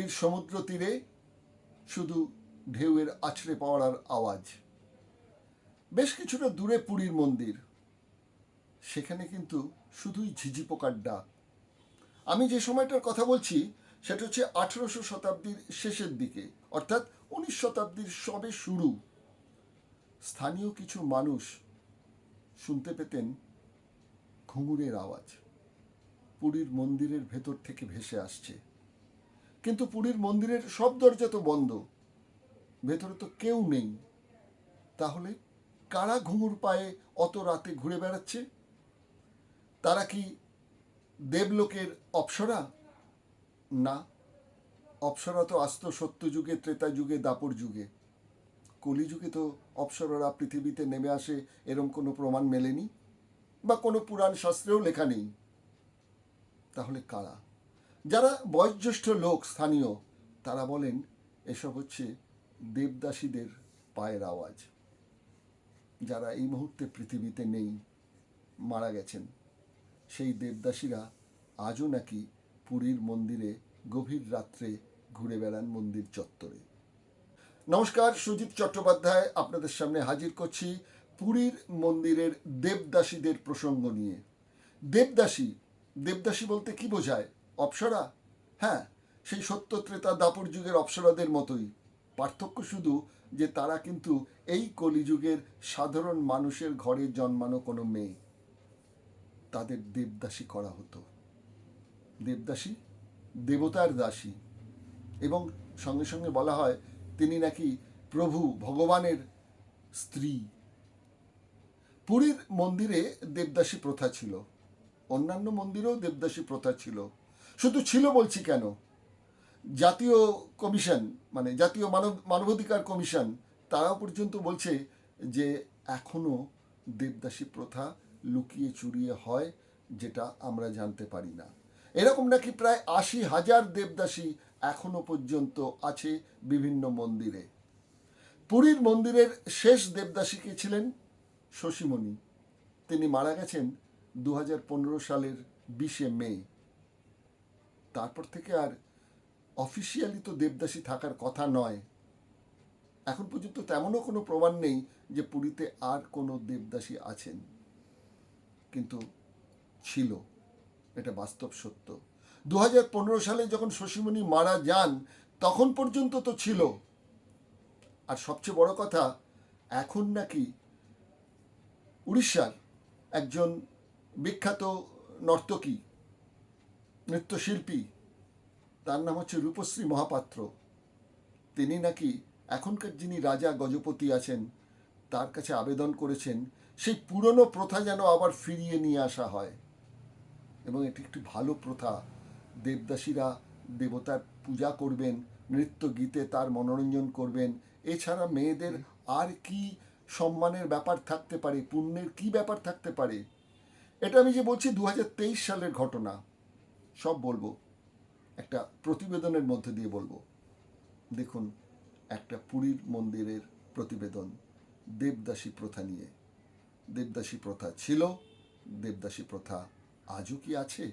পুরীর সমুদ্র তীরে শুধু ঢেউয়ের আছড়ে পড়ার আওয়াজ। বেশ কিছুটা দূরে পুরীর মন্দির, সেখানে কিন্তু শুধুই ঝিঝি পোকার ডাক। আমি যে সময়টার কথা বলছি সেটা হচ্ছে 1800 শতাব্দীর শেষের দিকে, অর্থাৎ 19 শতাব্দীর সবে শুরু। স্থানীয় কিছু মানুষ শুনতে পেতেন ঘুঙুরের আওয়াজ পুরীর মন্দিরের ভেতর থেকে ভেসে আসছে। কিন্তু পুরীর মন্দিরের সব দরজা তো বন্ধ, ভেতরে তো কেউ নেই। তাহলে কারা ঘুঙুর পায়ে অত রাতে ঘুরে বেড়াচ্ছে? তারা কি দেবলোকের অপ্সরা? না, অপ্সরা তো আসতো সত্যযুগে, ত্রেতা যুগে, দাপর যুগে। কলিযুগে তো অপ্সরারা পৃথিবীতে নেমে আসে এরম কোনো প্রমাণ মেলেনি, বা কোনো পুরাণ শাস্ত্রেও লেখা নেই। তাহলে কারা? যারা বয়োজ্যেষ্ঠ লোক স্থানীয়, তারা বলেন এসব হচ্ছে দেবদাসীদের পায়ের আওয়াজ। যারা এই মুহূর্তে পৃথিবীতে নেই, মারা গেছেন, সেই দেবদাসীরা আজও নাকি পুরীর মন্দিরে গভীর রাত্রে ঘুরে বেড়ান মন্দির চত্বরে। নমস্কার, সুজিত চট্টোপাধ্যায় আপনাদের সামনে হাজির করছি পুরীর মন্দিরের দেবদাসীদের প্রসঙ্গ নিয়ে। দেবদাসী দেবদাসী বলতে কি বোঝায়? অপ্সরা? হ্যাঁ, সেই সত্য ত্রেতা দাপর যুগের অপ্সরাদের মতোই। পার্থক্য শুধু যে তারা কিন্তু এই কলিযুগের সাধারণ মানুষের ঘরে জন্মানো কোনো মেয়ে। তাদের দেবদাসী করা হতো। দেবদাসী দেবতার দাসী, এবং সঙ্গে সঙ্গে বলা হয় তিনি নাকি প্রভু ভগবানের স্ত্রী। পুরীর মন্দিরে দেবদাসী প্রথা ছিল, অন্যান্য মন্দিরেও দেবদাসী প্রথা ছিল। শুধু ছিল বলছি কেন, জাতীয় কমিশন মানে জাতীয় মানবাধিকার কমিশন তারাও পর্যন্ত বলছে যে এখনও দেবদাসী প্রথা লুকিয়ে চুরিয়ে হয়, যেটা আমরা জানতে পারি না। এরকম নাকি প্রায় 80,000 দেবদাসী এখনো পর্যন্ত আছে বিভিন্ন মন্দিরে। পুরীর মন্দিরের শেষ দেবদাসী কে ছিলেন? শশীমণি। তিনি মারা গেছেন 2015 সালের 20 মে। তারপর থেকে আর অফিসিয়ালি তো দেবদাসী থাকার কথা নয়। এখন পর্যন্ত তেমনও কোনো প্রমাণ নেই যে পুরীতে আর কোনো দেবদাসী আছেন, কিন্তু ছিল, এটা বাস্তব সত্য। 2015 সালে যখন শশীমণি মারা যান তখন পর্যন্ত তো ছিল। আর সবচেয়ে বড় কথা, এখন নাকি উড়িষ্যার একজন বিখ্যাত নর্তকী, নৃত্যশিল্পী, তার নাম হচ্ছে রূপশ্রী মহাপাত্র, তিনি নাকি এখনকার যিনি রাজা গজপতি আছেন তার কাছে আবেদন করেছেন সেই পুরনো প্রথা যেন আবার ফিরিয়ে নিয়ে আসা হয়। এবং এটি একটি ভালো প্রথা। দেবদাসীরা দেবতার পূজা করবেন, নৃত্য গীতে তার মনোরঞ্জন করবেন। এছাড়া মেয়েদের আর কি সম্মানের ব্যাপার থাকতে পারে, পুণ্যের কি ব্যাপার থাকতে পারে? এটা আমি যে বলছি 2023 সালের ঘটনা, সব বলবো একটা প্রতিবেদনের মধ্যে দিয়ে বলবো। দেখুন, একটা পুরীর মন্দিরের প্রতিবেদন দেবদাসী প্রথা নিয়ে। দেবদাসী প্রথা ছিল, দেবদাসী প্রথা আজও কি আছে?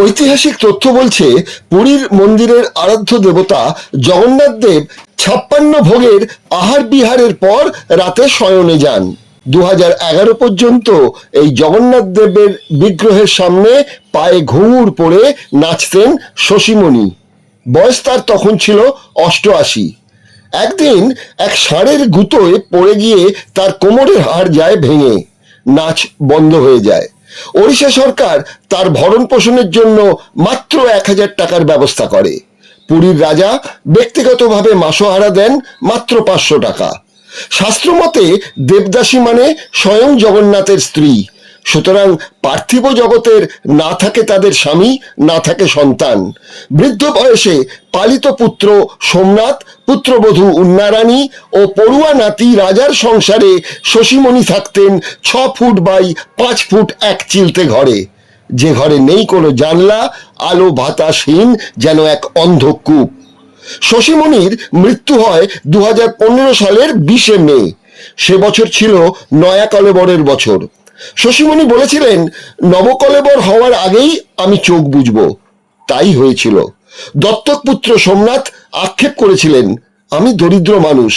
ঐতিহাসিক তথ্য বলছে পুরীর মন্দিরের আরাধ্য দেবতা জগন্নাথ দেব 56 ভোগের আহার বিহারের পর রাতে শয়নে যান। 2011 পর্যন্ত এই জগন্নাথ দেবের বিগ্রহের সামনে পায়ে ঘুঙুর পরে নাচতেন শশীমণি। বয়স তার তখন ছিল 88। একদিন এক ষাঁড়ের গুঁতোয় পড়ে গিয়ে তার কোমরের হাড় যায় ভেঙে, নাচ বন্ধ হয়ে যায়। ওড়িশা সরকার তার ভরণ পোষণের জন্য মাত্র 1000 টাকার ব্যবস্থা করে। পুরীর রাজা ব্যক্তিগতভাবে মাসোহারা দেন মাত্র 500 টাকা। শাস্ত্রমতে দেবদাসী মানে স্বয়ং জগন্নাথের স্ত্রী। সুতরাং পার্থিব জগতের না থাকে তাদের স্বামী, না থাকে সন্তান। বৃদ্ধ বয়সে পালিত পুত্র সোমনাথ, পুত্রবধূ উন্নারানী ও পড়ুয়া নাতি রাজার সংসারে শশীমণি থাকতেন 6 ফুট বাই 5 ফুট এক চিলতে ঘরে, যে ঘরে নেই কোনো জানলা, আলো বাতাসহীন, যেন এক অন্ধকূপ। শশীমণির মৃত্যু হয় 2015 সালের 20 মে। সে বছর ছিল নয়া কলেবরের বছর। শশীমণি বলেছিলেন, নবকলেবর হওয়ার আগেই আমি চোখ বুঝব। তাই হয়েছিল। দত্তক পুত্র সোমনাথ আক্ষেপ করেছিলেন, আমি দরিদ্র মানুষ,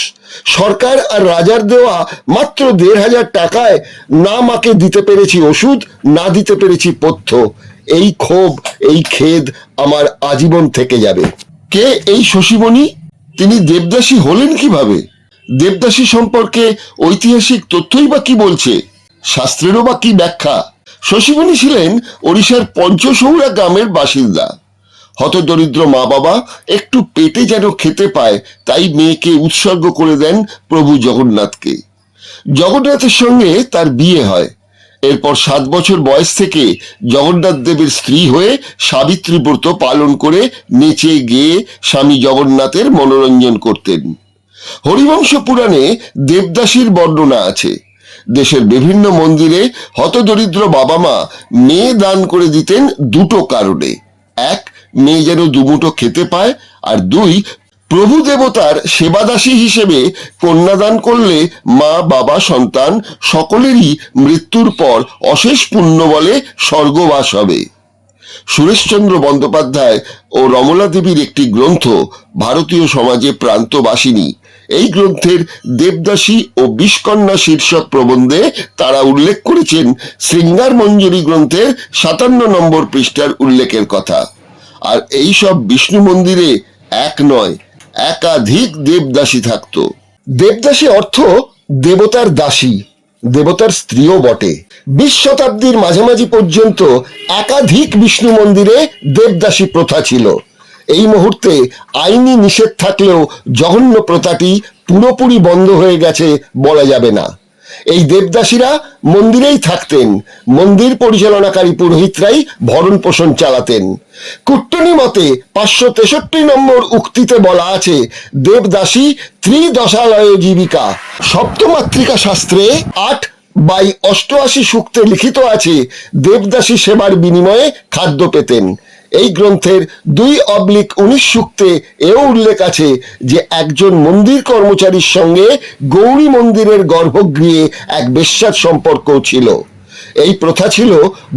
সরকার আর রাজার দেওয়া মাত্র ১,৫০০ টাকায় না মাকে দিতে পেরেছি ওষুধ, না দিতে পেরেছি পথ্য। এই ক্ষোভ, এই খেদ আমার আজীবন থেকে যাবে। কে এই শশীমণি? তিনি দেবদাসী হলেন কিভাবে? দেবদাসী সম্পর্কে ঐতিহাসিক তথ্যই বা কি বলছে? শাস্ত্রেরও বা কি ব্যাখ্যা? শশীমণি ছিলেন ওড়িশার পঞ্চসৌরা গ্রামের বাসিন্দা। হতদরিদ্র মা বাবা একটু পেটে যেন খেতে পায় তাই মেয়েকে উৎসর্গ করে দেন প্রভু জগন্নাথকে। জগন্নাথের সঙ্গে তার বিয়ে হয়। এরপর 7 বছর বয়স থেকে জগন্নাথ দেবের স্ত্রী হয়ে সাবিত্রী ব্রত পালন করে নেচে গেয়ে স্বামী জগন্নাথের মনোরঞ্জন করতেন। হরিবংশ পুরাণে দেবদাসীর বর্ণনা আছে। দেশের বিভিন্ন মন্দিরে হতদরিদ্র বাবা মা মেয়ে দান করে দিতেন দুটো কারণে। এক, মেয়ে যেন দুমুঠো খেতে পায়, আর 2, প্রভু দেবতার সেবাদাসী হিসেবে কন্যাদান করলে মা বাবা সন্তান সকলেরই মৃত্যুর পর অশেষ পুণ্য বলে স্বর্গবাস হবে। সুরেশচন্দ্র বন্দ্যোপাধ্যায় ও রমলা দেবীর একটি গ্রন্থ ভারতীয় সমাজে প্রান্তবাসিনী, এই গ্রন্থের দেবদাসী ও বিষকন্যা শীর্ষক প্রবন্ধে তারা উল্লেখ করেছেন শৃঙ্গার মঞ্জুরি গ্রন্থের 57 নম্বর পৃষ্ঠার উল্লেখের কথা। আর এই সব বিষ্ণু মন্দিরে এক নয়, একাধিক দেবদাসী থাকত। দেবদাসী অর্থ দেবতার দাসী, দেবতার স্ত্রীও বটে। 20 শতাব্দীর মাঝামাঝি পর্যন্ত একাধিক বিষ্ণু মন্দিরে দেবদাসী প্রথা ছিল। এই মুহূর্তে আইনি নিষেধ থাকলেও জঘন্য প্রথাটি পুরোপুরি বন্ধ হয়ে গেছে বলা যাবে না। এই দেবদাসীরা মন্দিরেই থাকতেন, মন্দির পরিচালনাকারী পুরোহিতরাই ভরণ পোষণ চালাতেন। কুট্টনি মতে 563 নম্বর উক্তিতে বলা আছে, দেবদাসী ত্রিদশালয় জীবিকা। সপ্তমাত্রিকা শাস্ত্রে 8/88 সূক্তে লিখিত আছে, দেবদাসী সেবার বিনিময়ে খাদ্য পেতেন। এই গ্রন্থের 2/19 সূক্তে এও উল্লেখ আছে যে একজন মন্দির কর্মচারীর সঙ্গে গৌরী মন্দিরের গর্ভগৃহে এক বেশ্যার সম্পর্কও ছিল। এই প্রথা ছিল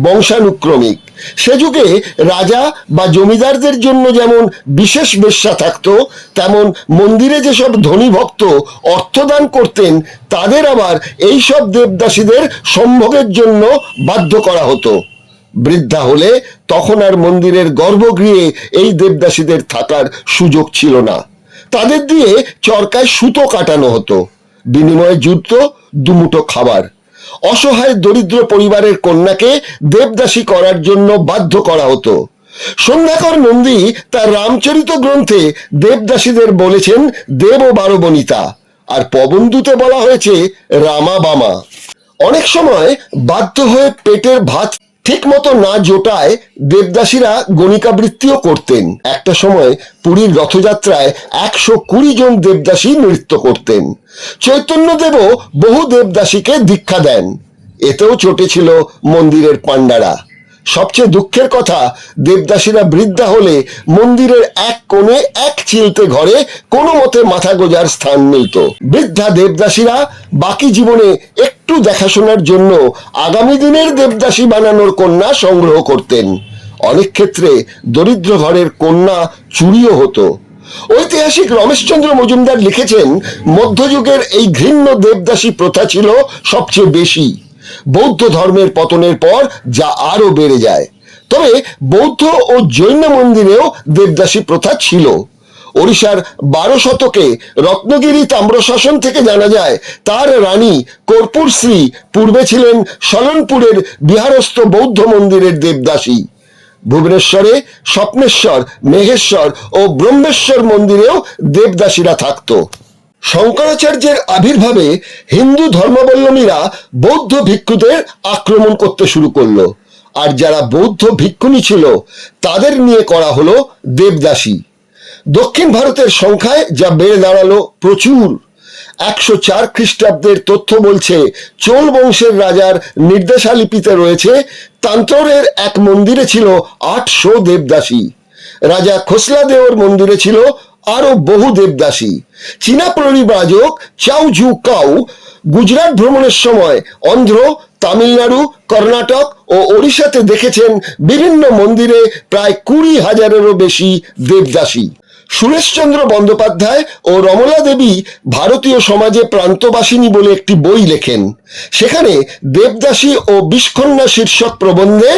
বংশানুক্রমিক। সে যুগে রাজা বা জমিদারদের জন্য যেমন বিশেষ বেশ্যা থাকতো, তেমন মন্দিরে যেসব ধনী ভক্ত অর্থদান করতেন তাদের আবার এই সব দেবদাসীদের সম্ভোগের জন্য বাধ্য করা হতো। বৃদ্ধা হলে তখন আর মন্দিরের গর্ভগৃহে এই দেবদাসীদের থাকার সুযোগ ছিল না। তাদের দিয়ে চরকায় সুতো কাটানো হতো, বিনিময়ে জুতো, দুমুঠো খাবার। অসহায় দরিদ্র পরিবারের কন্যাকে দেবদাসী করার জন্য বাধ্য করা হতো। সন্ধ্যাকর নন্দী তার রামচরিত গ্রন্থে দেবদাসীদের বলেছেন দেব বারবনিতা, আর পবনদূতে বলা হয়েছে রামা বামা। অনেক সময় বাধ্য হয়ে পেটের ভাত ঠিক মতো না জোটায় দেবদাসীরা গণিকাবৃত্তিও করতেন। একটা সময় পুরীর রথযাত্রায় 120 জন দেবদাসী নৃত্য করতেন। চৈতন্যদেবও বহু দেবদাসীকে দীক্ষা দেন। এতেও চটেছিল মন্দিরের পাণ্ডারা। সবচেয়ে দুঃখের কথা, দেবদাসীরা বৃদ্ধা হলে মন্দিরের এক কোণে এক চিলতে ঘরে কোনো মতে মাথা গোজার স্থান মিলত। বৃদ্ধা দেবদাসীরা বাকি জীবনে একটু দেখাশোনার জন্য আগামী দিনের দেবদাসী বানানোর কন্যা সংগ্রহ করতেন। অনেক ক্ষেত্রে দরিদ্র ঘরের কন্যা চুরিও হতো। ঐতিহাসিক রমেশচন্দ্র মজুমদার লিখেছেন, মধ্যযুগের এই ঘৃণ্য দেবদাসী প্রথা ছিল সবচেয়ে বেশি। বৌদ্ধ ধর্মের পতনের পর যা আরো বেড়ে যায়। তবে বৌদ্ধ ও জৈন মন্দিরেও দেবদাসী প্রথা ছিল। ওড়িশার 12 শতকে রত্নগিরি তাম্রশাসন থেকে জানা যায়, তার রানী কর্পূর শ্রী পূর্বে ছিলেন সলনপুরের বিহারস্থ বৌদ্ধ মন্দিরের দেবদাসী। ভুবনেশ্বরে স্বপ্নেশ্বর, মেঘেশ্বর ও ব্রহ্মেশ্বর মন্দিরেও দেবদাসীরা থাকত। শঙ্করাচার্যের আবির্ভাবে হিন্দু ধর্মাবলম্বীরা বৌদ্ধ ভিক্ষুদের আক্রমণ করতে শুরু করলো, আর যারা বৌদ্ধ ভিক্ষুণী ছিল তাদের নিয়ে করা হলো দেবদাসী। দক্ষিণ ভারতের সংখ্যায় যা বেড়ে দাঁড়ালো প্রচুর। 104 খ্রিস্টাব্দের তথ্য বলছে, চোল বংশের রাজার নির্দেশালিপিতে রয়েছে, তান্ত্রের এক মন্দিরে ছিল 800 দেবদাসী। রাজা খোসলা দেওর মন্দিরে ছিল আরো বহু দেবদাসী। চীনা পরিব্রাজক চাও জু কাউ গুজরাট ভ্রমণের সময় অন্ধ্র, তামিলনাড়ু, কর্ণাটক ও ওড়িশাতে দেখেছেন বিভিন্ন মন্দিরে প্রায় 20,000-এরও বেশি দেবদাসী। সুরেশচন্দ্র বন্দ্যোপাধ্যায় ও রমলা দেবী ভারতীয় সমাজে প্রান্তবাসিনী বলে একটি বই লেখেন। সেখানে দেবদাসী ও বিষকন্যা শীর্ষক প্রবন্ধে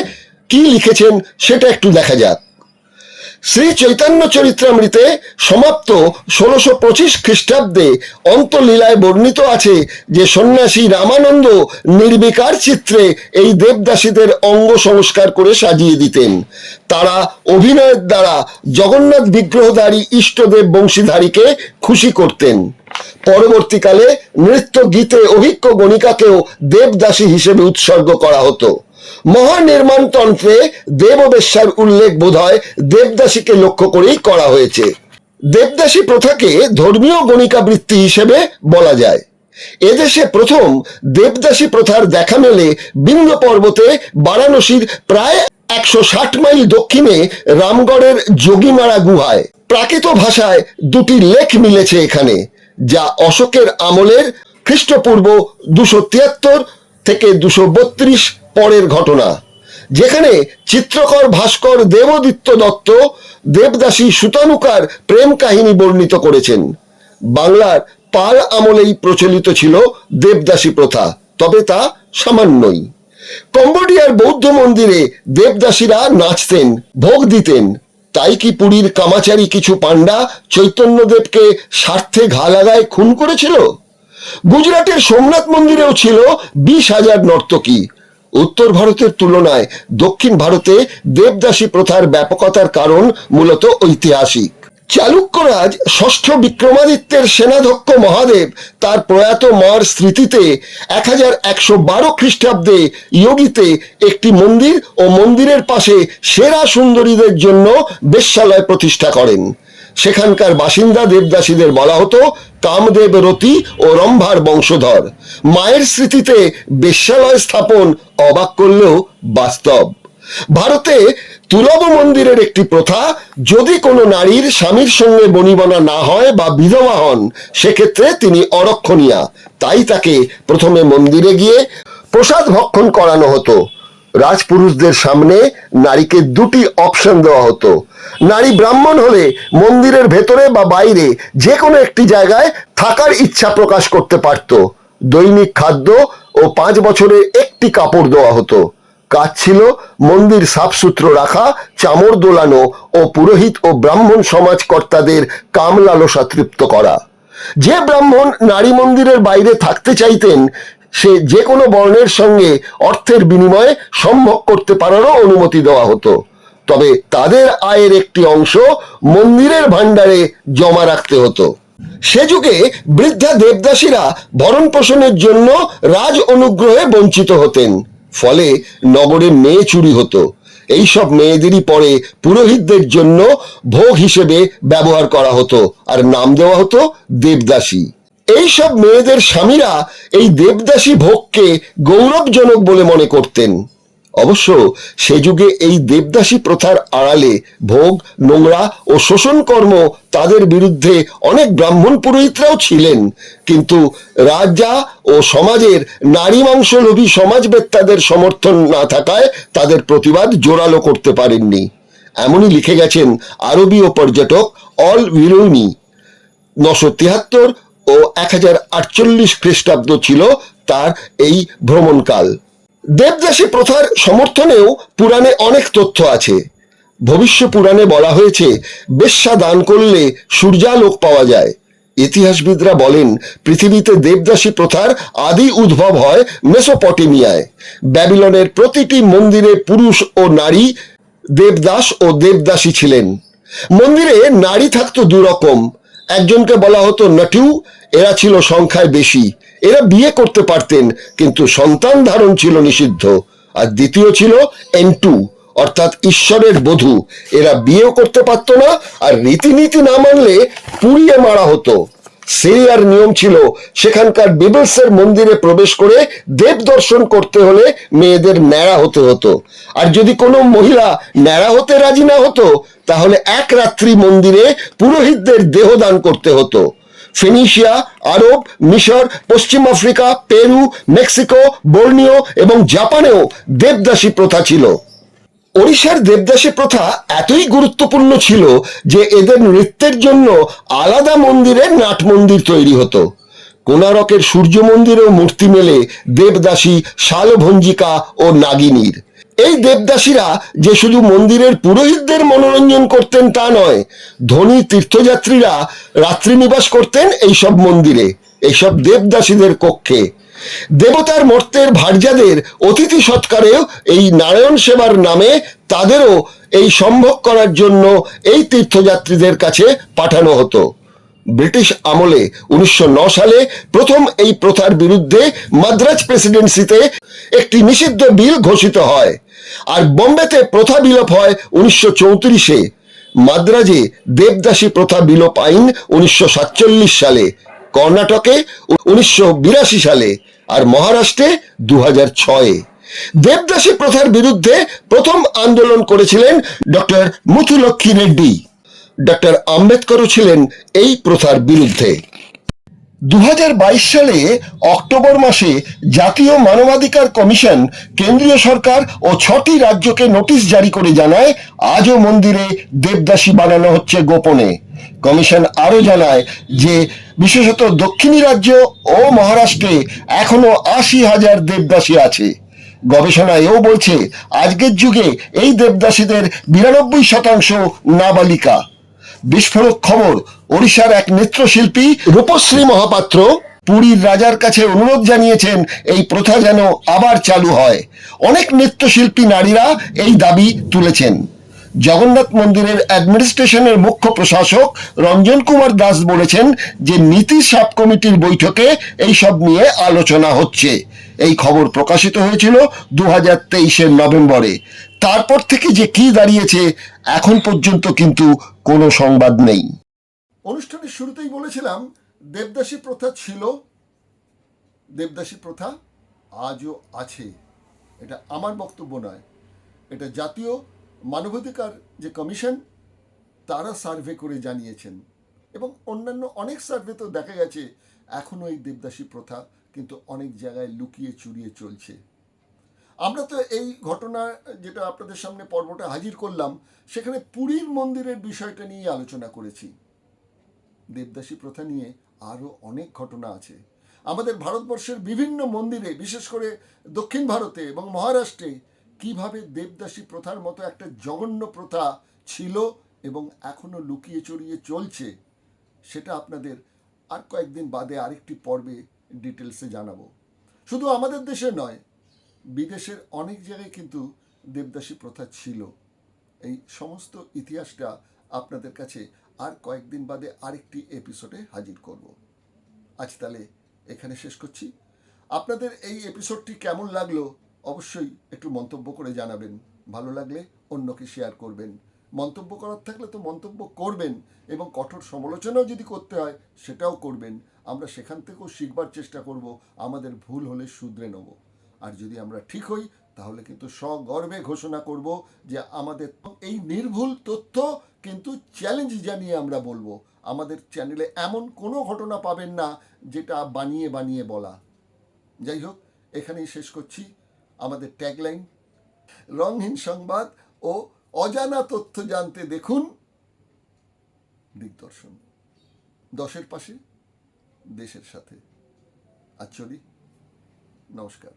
কি লিখেছেন সেটা একটু দেখা যাক। শ্রী চৈতন্য চরিত্রামৃতে সমাপ্ত 1625 খ্রিস্টাব্দে অন্তলীলায় বর্ণিত আছে যে সন্ন্যাসী রামানন্দ নির্বিকার চিত্রে এই দেবদাসীদের অঙ্গ সংস্কার করে সাজিয়ে দিতেন। তারা অভিনয়ের দ্বারা জগন্নাথ বিগ্রহধারী ইষ্টদেব বংশীধারীকে খুশি করতেন। পরবর্তীকালে নৃত্য গীতে অভিজ্ঞ গণিকাকেও দেবদাসী হিসেবে উৎসর্গ করা হতো। মহানির্মাণ তন্ত্রে দেববেশ্যার উল্লেখ বোধহয় দেবদাসীকে লক্ষ্য করেই করা হয়েছে। দেবদাসী প্রথাকে ধর্মীয় গণিকা বৃত্তি হিসেবে বলা যায়। এদেশে প্রথম দেবদাসী প্রথার দেখা মেলে বিন্ধ্য পর্বতে বারাণসীর প্রায় 160 মাইল দক্ষিণে রামগড়ের যোগীমারা গুহায়। প্রাকৃত ভাষায় দুটি লেখ মিলেছে এখানে, যা অশোকের আমলের খ্রিস্টপূর্ব 273 থেকে 232 পরের ঘটনা, যেখানে চিত্রকর ভাস্কর দেবদিত্য দত্ত দেবদাসী সুতানুকার প্রেম কাহিনী বর্ণিত করেছেন। বাংলার পাল আমলেই প্রচলিত ছিল দেবদাসী প্রথা, তবে তা সামান্যই। কম্বোডিয়ার বৌদ্ধ মন্দিরে দেবদাসীরা নাচতেন, ভোগ দিতেন। তাই কি পুরীর কামাচারী কিছু পান্ডা চৈতন্যদেবকে স্বার্থে ঘা লাগায় খুন করেছিল? গুজরাটের সোমনাথ মন্দিরেও ছিল 20,000 নর্তকী। উত্তর ভারতের তুলনায় দক্ষিণ ভারতে দেবদাসী প্রথার ব্যাপকতার কারণ মূলত ঐতিহাসিক। চালুক্যরাজ ষষ্ঠ বিক্রমাদিত্যের সেনাধ্যক্ষ মহাদেব তার প্রয়াত মার স্মৃতিতে 1112 খ্রিস্টাব্দে ইয়োগিতে একটি মন্দির ও মন্দিরের পাশে সেরা সুন্দরীদের জন্য বেশ্যালয় প্রতিষ্ঠা করেন। সেখানকার বাসিন্দা দেবদাসীদের বলা হতো কামদেব রতি ও রম্ভার বংশধর। মায়ের স্মৃতিতে বেশ্যালয় স্থাপন অবাক করলেও বাস্তব। ভারতে তুলব মন্দিরের একটি প্রথা, যদি কোনো নারীর স্বামীর সঙ্গে বনিবনা না হয় বা বিধবা হন, সেক্ষেত্রে তিনি অরক্ষণীয়া। তাই তাকে প্রথমে মন্দিরে গিয়ে প্রসাদ ভক্ষণ করানো হতো। রাজপুরুষদের সামনে নারীকে দুটি অপশন দেওয়া হতো। নারী ব্রাহ্মণ হলে মন্দিরের ভেতরে বা বাইরে যে কোনো একটি জায়গায় থাকার ইচ্ছা প্রকাশ করতে পারত। দৈনিক খাদ্য ও 5 বছরে একটি কাপড় দেওয়া হতো। কাজ ছিল মন্দির সাফসুতরো রাখা, চামড় দোলানো ও পুরোহিত ও ব্রাহ্মণ সমাজকর্তাদের কাম লালসা তৃপ্ত করা। যে ব্রাহ্মণ নারী মন্দিরের বাইরে থাকতে চাইতেন, সে যে কোনো বর্ণের সঙ্গে অর্থের বিনিময়ে সম্ভোগ করতে পারারও অনুমতি দেওয়া হতো। তবে তাদের আয়ের একটি অংশ মন্দিরের ভাণ্ডারে জমা রাখতে হতো। সে যুগে বৃদ্ধা দেবদাসীরা ভরণ পোষণের জন্য রাজ অনুগ্রহে বঞ্চিত হতেন। ফলে নগরে মেয়ে চুরি হতো। এইসব মেয়েদেরই পরে পুরোহিতদের জন্য ভোগ হিসেবে ব্যবহার করা হতো, আর নাম দেওয়া হতো দেবদাসী। এইসব মেয়েদের স্বামীরা এই দেবদাসী ভোগকে গৌরবজনক বলে মনে করতেন। অবশ্য সে যুগে এই দেবদাসী প্রথার আড়ালে ভোগ, নোংরা ও শোষণ কর্ম তাদের বিরুদ্ধে অনেক ব্রাহ্মণ পুরোহিতরাও ছিলেন, কিন্তু রাজা ও সমাজের নারী মাংসলোভী সমাজবেত্তাদের সমর্থন না থাকায় তাদের প্রতিবাদ জোরালো করতে পারেননি। এমনই লিখে গেছেন আরবীয় পর্যটক অল উইলুনি। 973 ও 1048 খ্রিস্টাব্দ ছিল তার এই ভ্রমণকাল। দেবদাসী প্রথার সমর্থনেও পুরাণে অনেক তথ্য আছে। ভবিষ্য পুরাণে বলা হয়েছে বেশ্যা দান করলে সূর্যালোক পাওয়া যায়। ইতিহাসবিদরা বলেন পৃথিবীতে দেবদাসী প্রথার আদি উদ্ভব হয় মেসোপটেমিয়ায়। ব্যাবিলনের প্রতিটি মন্দিরে পুরুষ ও নারী দেবদাস ও দেবদাসী ছিলেন। মন্দিরে নারী থাকতো দুরকম। একজনকে বলা হতো নটু, এরা ছিল সংখ্যায় বেশি। এরা বিয়ে করতে পারতেন, কিন্তু সন্তান ধারণ ছিল নিষিদ্ধ। আর দ্বিতীয় ছিল এন্টু, অর্থাৎ ঈশ্বরের বধূ। এরা বিয়েও করতে পারতো না, আর রীতিনীতি না মানলে পুড়িয়ে মারা হতো। সিরিয়ার নিয়ম ছিল সেখানকার বিবেলসের মন্দিরে প্রবেশ করে দেব দর্শন করতে হলে মেয়েদের ন্যাড়া হতে হতো। আর যদি কোনো মহিলা ন্যাড়া হতে রাজি না হতো, তাহলে এক রাত্রি মন্দিরে পুরোহিতদের দেহদান করতে হতো। ফেনিশিয়া, আরব, মিশর, পশ্চিম আফ্রিকা, পেরু, মেক্সিকো, বর্নিও এবং জাপানেও দেবদাসী প্রথা ছিল। ওড়িশার দেবদাসী প্রথা এতই গুরুত্বপূর্ণ ছিল যে এদের নৃত্যের জন্য আলাদা মন্দিরের নাট মন্দির তৈরি হতো। কোণারকের সূর্য মন্দিরেও মূর্তি মেলে দেবদাসী, শালভঞ্জিকা ও নাগিনীর। এই দেবদাসীরা যে শুধু মন্দিরের পুরোহিতদের মনোরঞ্জন করতেন তা নয়, ধনী তীর্থযাত্রীরা রাত্রিনিবাস করতেন এইসব মন্দিরে, এইসব দেবদাসীদের কক্ষে। দেবতার মর্তের ভার্যাদের অতিথি সৎকারেও এই নারায়ণ সেবার নামে তাদেরও এই সম্ভব করার জন্য এই তীর্থযাত্রীদের কাছে পাঠানো হতো। ব্রিটিশ আমলে 1909 সালে প্রথম এই প্রথার বিরুদ্ধে মাদ্রাজ প্রেসিডেন্সিতে একটি নিষিদ্ধ বিল ঘোষিত হয়, আর বোম্বেতে প্রথা বিলোপ হয় 1934-এ। মাদ্রাজে দেবদাসী প্রথা বিলোপ আইন 1947 সালে, কর্ণাটকে 1982 সালে আর মহারাষ্ট্রে 2006-এ। দেবদাসী প্রথার বিরুদ্ধে প্রথম আন্দোলন করেছিলেন ডক্টর মুথুলক্ষ্মী রেড্ডি। ডক্টর আম্বেদকরও ছিলেন এই প্রথার বিরুদ্ধে। 2022 সালে অক্টোবর মাসে জাতীয় মানবাধিকার কমিশন কেন্দ্রীয় সরকার ও 6টি রাজ্যকে নোটিশ জারি করে জানায় আজও মন্দিরে দেবদাসী বানানো হচ্ছে গোপনে। কমিশন আরও জানায় যে বিশেষত দক্ষিণী রাজ্য ও মহারাষ্ট্রে এখনো 80,000 দেবদাসী আছে। গবেষণা এও বলছে আজকের যুগে এই দেবদাসীদের 92% নাবালিকা। বিস্ফোরক খবর, ওড়িশার এক নৃত্যশিল্পী রূপশ্রী মহাপাত্র পুরীর রাজার কাছে অনুরোধ জানিয়েছেন এই প্রথা যেন আবার চালু হয়। অনেক নৃত্যশিল্পী নারীরা এই দাবি তুলেছেন। জগন্নাথ মন্দিরের অ্যাডমিনিস্ট্রেশনের মুখ্য প্রশাসক রঞ্জন কুমার দাস বলেছেন যে নীতি সাব কমিটির বৈঠকে এই সব নিয়ে আলোচনা হচ্ছে। এই খবর প্রকাশিত হয়েছিল 2023-এর নভেম্বরে। তারপর থেকে যে কি দাঁড়িয়েছে এখন পর্যন্ত কিন্তু কোনো সংবাদ নেই। অনুষ্ঠানের শুরুতেই বলেছিলাম দেবদাসী প্রথা ছিল, দেবদাসী প্রথা আজও আছে। এটা আমার বক্তব্য নয়, এটা জাতীয় মানবাধিকার যে কমিশন তারা সার্ভে করে জানিয়েছেন, এবং অন্যান্য অনেক সার্ভেতেও দেখা গেছে এখনও এই দেবদাসী প্রথা কিন্তু অনেক জায়গায় লুকিয়ে চুরিয়ে চলছে। আমরা তো এই ঘটনা যেটা আপনাদের সামনে পর্বটা হাজির করলাম সেখানে পুরীর মন্দিরের বিষয়টা নিয়ে আলোচনা করেছি। দেবদাসী প্রথা নিয়ে আরও অনেক ঘটনা আছে। আমাদের ভারতবর্ষের বিভিন্ন মন্দিরে, বিশেষ করে দক্ষিণ ভারতে এবং মহারাষ্ট্রে কিভাবে দেবদাসী প্রথার মতো একটা জঘন্য প্রথা ছিল এবং এখনো লুকিয়ে চড়িয়ে চলছে, সেটা আপনাদের আর কয়েকদিন বাদে আরেকটি পর্বে ডিটেলসে জানাবো। শুধু আমাদের দেশে নয়, বিদেশের অনেক জায়গায় কিন্তু দেবদাসী প্রথা ছিল। এই সমস্ত ইতিহাসটা আপনাদের কাছে আর কয়েকদিন বাদে আরেকটি এপিসোডে হাজির করব। আজ তাহলে এখানে শেষ করছি। আপনাদের এই এপিসোডটি কেমন লাগলো অবশ্যই একটু মন্তব্য করে জানাবেন। ভালো লাগলে অন্যকে শেয়ার করবেন। মন্তব্য করার থাকলে তো মন্তব্য করবেন, এবং কঠোর সমালোচনাও যদি করতে হয় সেটাও করবেন। আমরা সেখান থেকেও শিখবার চেষ্টা করব, আমাদের ভুল হলে শুধরে নেব। আর যদি আমরা ঠিক হই তাহলে কিন্তু সগর্বে ঘোষণা করব যে আমাদের এই নির্ভুল তথ্য কিন্তু চ্যালেঞ্জ জানিয়ে আমরা বলবো। আমাদের চ্যানেলে এমন কোনো ঘটনা পাবেন না যেটা বানিয়ে বানিয়ে বলা। যাই হোক, এখানেই শেষ করছি। আমাদের ট্যাগলাইন, রংহীন সংবাদ ও অজানা তথ্য জানতে দেখুন দিগদর্শন। 10-এর পাশে, দেশের সাথে। আজ চলি, নমস্কার।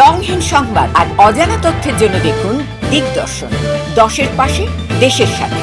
রংহীন সংবাদ আর অজানা তথ্যের জন্য দেখুন দিগদর্শন। 10-এর পাশে, দেশের সাথে।